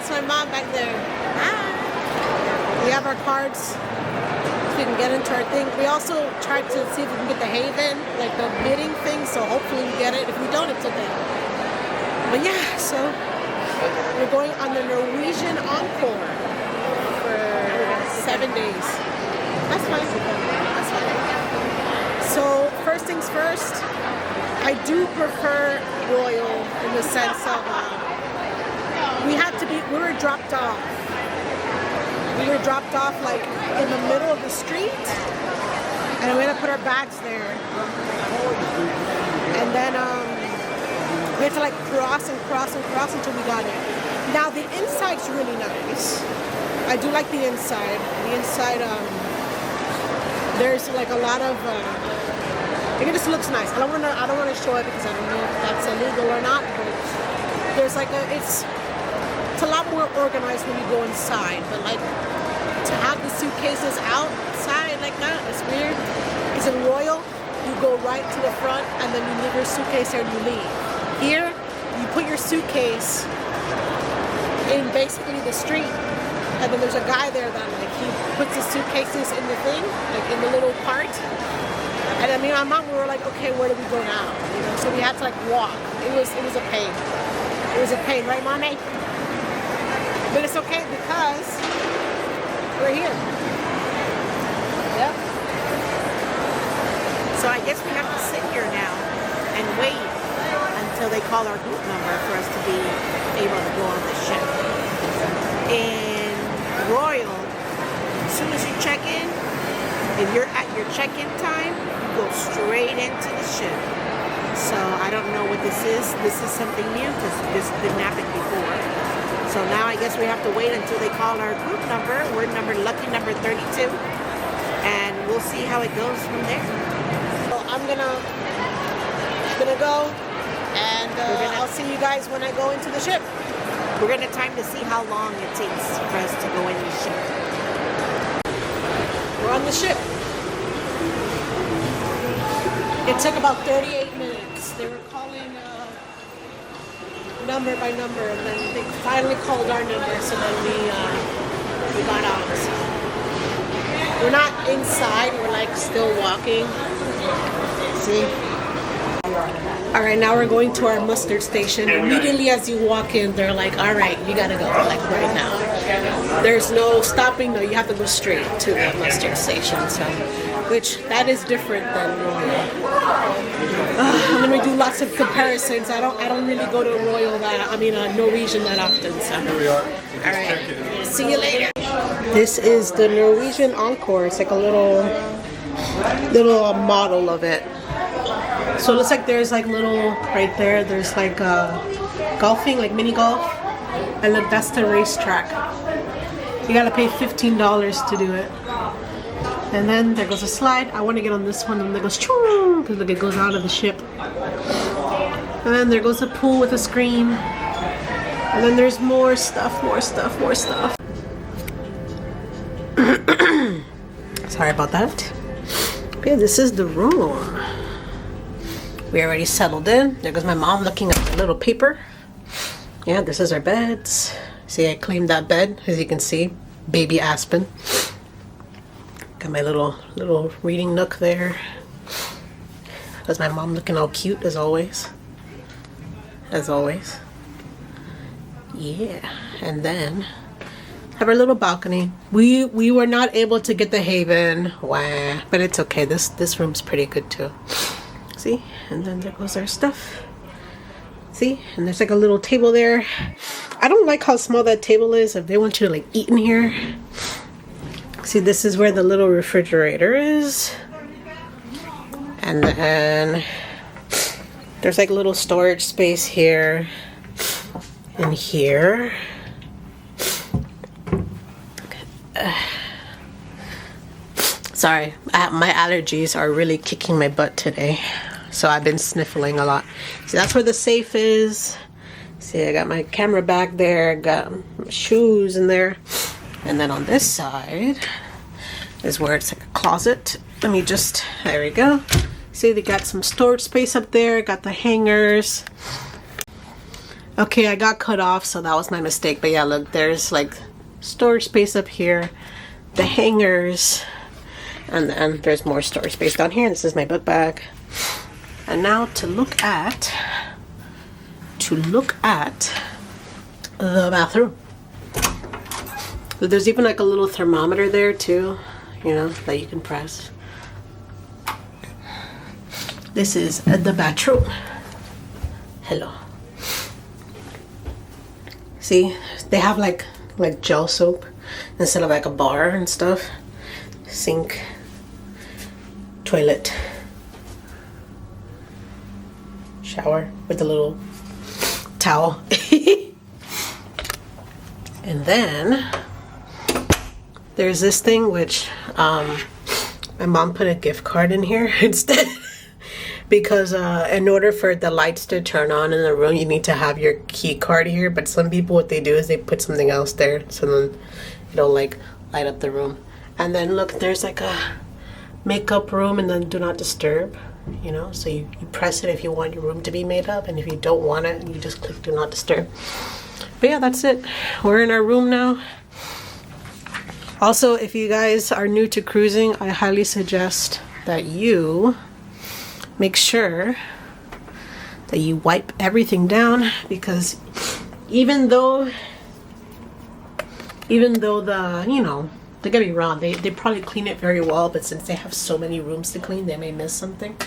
that's my mom back there. Hi. We have our cards so we can get into our thing. We also tried to see if we can get the Haven, like the bidding thing, so hopefully we get it. If we don't, it's okay. But yeah, so we're going on the Norwegian Encore for 7 days. That's fine. That's fine. So first things first, I do prefer Royal in the sense of we were dropped off. We were dropped off like in the middle of the street, and we had to put our bags there. And then we had to like cross until we got it. Now the inside's really nice. I do like the inside. The inside, there's like a lot of. I think it just looks nice. I don't want to show it because I don't know if that's illegal or not. But there's like it's a lot more organized when you go inside. But like to have the suitcases outside like that, it's weird. Because in Royal, you go right to the front and then you leave your suitcase there and you leave. Here, you put your suitcase in basically the street, and then there's a guy there that like he puts the suitcases in the thing, like in the little cart. And then me and my mom, we were like, okay, where do we go now? You know, so we had to like walk. It was a pain. It was a pain, right, Mommy? But it's okay because we're here. Yep. So I guess we have to sit here now and wait until they call our group number for us to be able to go on the ship. In Royal, as soon as you check in, if you're at your check-in time, you go straight into the ship. So I don't know what this is. This is something new because this didn't happen before. So now I guess we have to wait until they call our group number. We're lucky number 32. And we'll see how it goes from there. So I'm gonna go, and I'll see you guys when I go into the ship. We're gonna time to see how long it takes for us to go in the ship. We're on the ship. It took about 38 minutes. They were calling number by number, and then they finally called our number, so then we got out. We're not inside, we're like still walking. See? Alright, now we're going to our mustard station. Immediately as you walk in, they're like, alright, you gotta go, like right now. There's no stopping, no, you have to go straight to the mustard station, so, which, that is different than Royal. I'm gonna do lots of comparisons. I don't really go to Royal Norwegian that often, so. Here we are. Alright, see you later. This is the Norwegian Encore. It's like a little model of it. So it looks like there's like little, right there, there's like golfing, like mini golf. And look, that's the racetrack. You gotta pay $15 to do it. And then there goes a slide. I want to get on this one, and there goes choo, because look, it goes out of the ship. And then there goes a pool with a screen. And then there's more stuff. Sorry about that. Okay, this is the room. We already settled in. There goes my mom looking at the little paper. Yeah, this is our beds. See, I claimed that bed, as you can see. Baby Aspen. Got my little reading nook there. There's my mom looking all cute as always. Yeah, and then have our little balcony. We were not able to get the Haven, wah, but it's okay. This room's pretty good too. See, and then there goes our stuff. See, and there's like a little table there. I don't like how small that table is. If they want you to like eat in here. See, this is where the little refrigerator is. And then there's like a little storage space here and here. Sorry, my allergies are really kicking my butt today. So I've been sniffling a lot. See, that's where the safe is. See, I got my camera back there, got my shoes in there. And then on this side is where it's like a closet. Let me just, there we go. See, they got some storage space up there, got the hangers. Okay, I got cut off, so that was my mistake. But yeah, look, there's like storage space up here, the hangers, and then there's more storage space down here. This is my book bag. And now to look at the bathroom. There's even like a little thermometer there too, you know, that you can press. This is the bathroom. Hello. See, they have like gel soap instead of like a bar and stuff. Sink, toilet, shower with a little towel. And then there's this thing which my mom put a gift card in here instead. Because in order for the lights to turn on in the room, you need to have your key card here. But some people, what they do is they put something else there, so then it'll like light up the room. And then look, there's like a makeup room and then do not disturb, you know. So you press it if you want your room to be made up, and if you don't want it, you just click do not disturb. But yeah, that's it. We're in our room now. Also, if you guys are new to cruising, I highly suggest that you make sure that you wipe everything down, because even though the, you know, don't get me wrong, they probably clean it very well, but since they have so many rooms to clean, they may miss something.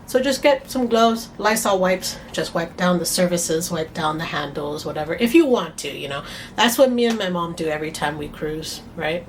So just get some gloves, Lysol wipes, just wipe down the surfaces, wipe down the handles, whatever, if you want to, you know. That's what me and my mom do every time we cruise, right?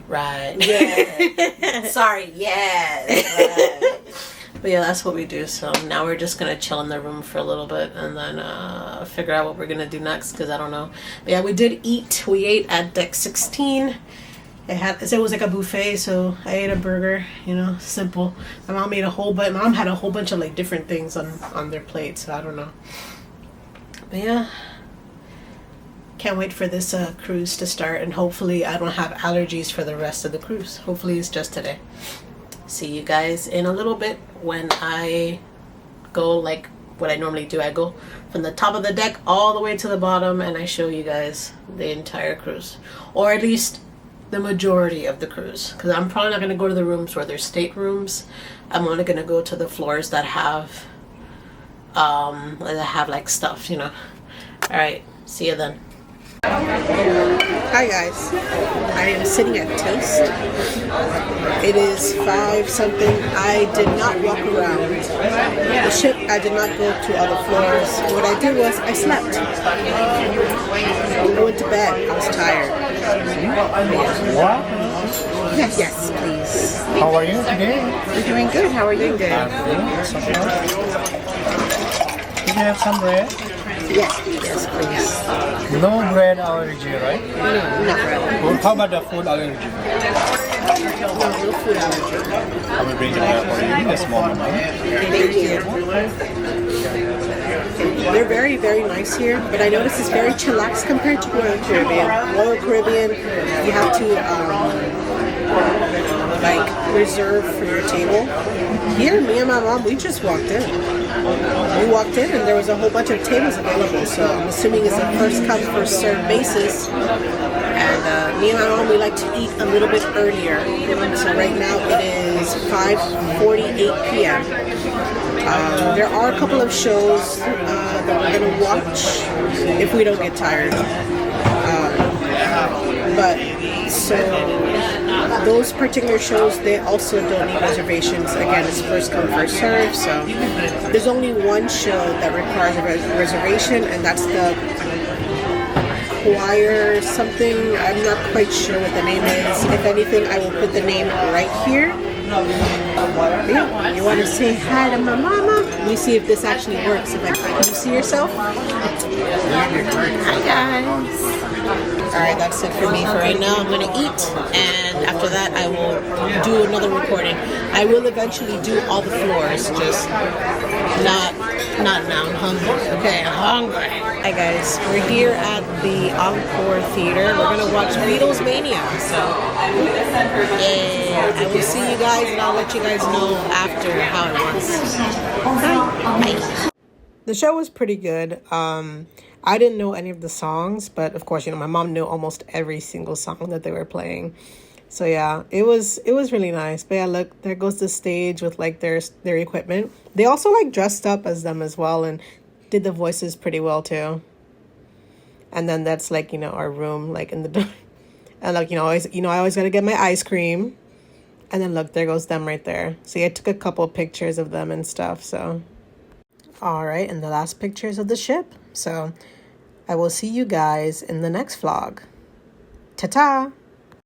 Right. Yeah. Sorry. Yes. Right. But yeah, that's what we do. So now we're just gonna chill in the room for a little bit and then figure out what we're gonna do next, because I don't know. But yeah, we did eat. We ate at deck 16. It was like a buffet, so I ate a burger. You know, simple. My mom made a whole bunch. Mom had a whole bunch of like different things on their plate. So I don't know. But yeah. Can't wait for this cruise to start, and hopefully I don't have allergies for the rest of the cruise. Hopefully it's just today. See you guys in a little bit when I go like what I normally do. I go from the top of the deck all the way to the bottom, and I show you guys the entire cruise, or at least the majority of the cruise, because I'm probably not going to go to the rooms where there's staterooms. I'm only going to go to the floors that have like stuff, you know. All right, see you then. Hi guys, I am sitting at Toast. It is 5 something. I did not walk around the ship. I did not go to other floors. What I did was I slept. I went to bed. I was tired. What? Yes, please. How are you today? We're doing good. How are you? Good. Do you have some bread? Yes, please. No bread allergy, right? No, not really. Well, how about the food allergy? No food allergy. I will bring it there for you in a small moment. Thank you. They're very, very nice here, but I notice it's very chillax compared to Royal Caribbean. Royal Caribbean, you have to like reserve for your table. Here, me and my mom, we just walked in. We walked in and there was a whole bunch of tables available, so I'm assuming it's a first come, first served basis. And me and my mom, we like to eat a little bit earlier. So right now it is 5:48 p.m. There are a couple of shows that we're going to watch if we don't get tired. But so those particular shows, they also don't need reservations. Again, it's first come, first serve. So there's only one show that requires a reservation, and that's the choir something. I'm not quite sure what the name is. If anything, I will put the name right here. Yeah, you want to say hi to my mama? Let me see if this actually works. If can you see yourself? Hi guys. Alright, that's it for me for right now. I'm going to eat, and after that I will do another recording. I will eventually do all the floors, just not now. I'm hungry. Okay, I'm hungry. Hi guys, we're here at the Encore Theater. We're going to watch Beatles Mania. So, yeah, I will see you guys, and I'll let you guys know after how it was. Bye. Bye. The show was pretty good. I didn't know any of the songs, but of course, my mom knew almost every single song that they were playing. So yeah, it was really nice. But yeah, look, there goes the stage with like their equipment. They also like dressed up as them as well and did the voices pretty well too. And then that's like, our room like in the and like, I always got to get my ice cream. And then look, there goes them right there. See, I took a couple of pictures of them and stuff, so. All right, and the last pictures of the ship. So I will see you guys in the next vlog. Ta-ta!